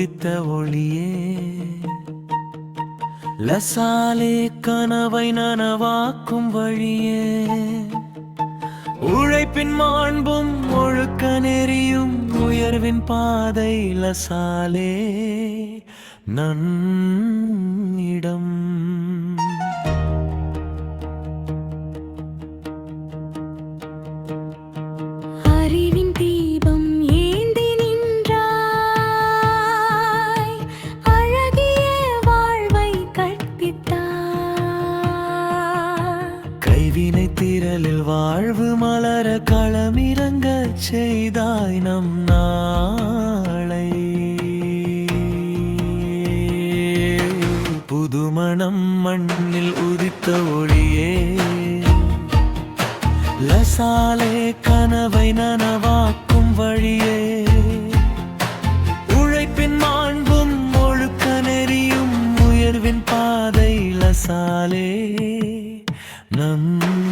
உதித்த ஒளியே லசாலே கனவை நனவாக்கும் வழியே உழைப்பின் மாண்பும் ஒழுக்க நெறியும் உயர்வின் பாதை லசாலே நன்னிடம் அறிவின் தீபம் ஏந்தி நின்றாய் அழகிய வாழ்வை கற்பித்தாய் கைவினை திரளில் வாழ்வு மலர களமிறங்க செய்தாய் நம் நாளை புதுமணம் மண்ணில் உதித்த ஒளியே லசாலே கனவை நனவாக்கும் வழியே உழைப்பின் மாண்பும் ஒழுக்க நெறியும் உயர்வின் பாதை லசாலே நம்மிடம்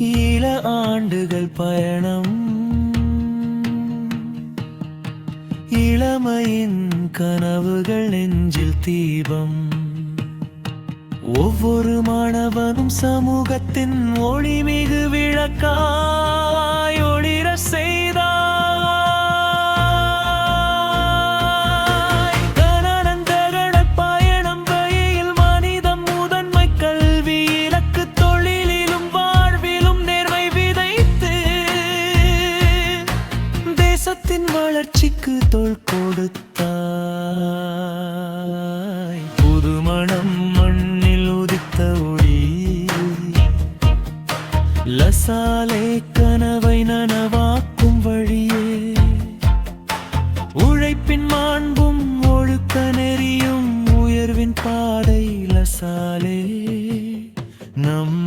ஈழ ஆண்டுகள் பயணம் இளமையின் கனவுகள் நெஞ்சில் தீபம் ஒவ்வொரு மாணவனும் சமூகத்தின் ஒளிமிகு விளக்காய் ஒளிர செய்தாய் கனநந்தகட பயணம் வழியில் மனிதம் முதன்மை கல்வி இலக்கு தொழிலிலும் வாழ்விலும் நேர்மை விதைத்து தேசத்தின் வளர்ச்சிக்கு தோள் கொடுத்தாய் புதுமணம் லசாலே கனவை நனவாக்கும் வழியே உழைப்பின் மாண்பும் ஒழுக்க நெறியும் உயர்வின் பாதை லசாலே நம்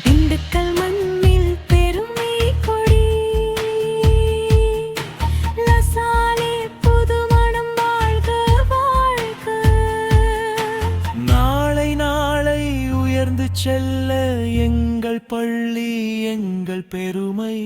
திண்டுக்கல் மண்ணில் பெருமை கொடி லசாலே புதுமணம் வாழ்க வாழ்க நாளை நாளை உயர்ந்து செல்ல எங்கள் பள்ளி எங்கள் பெருமை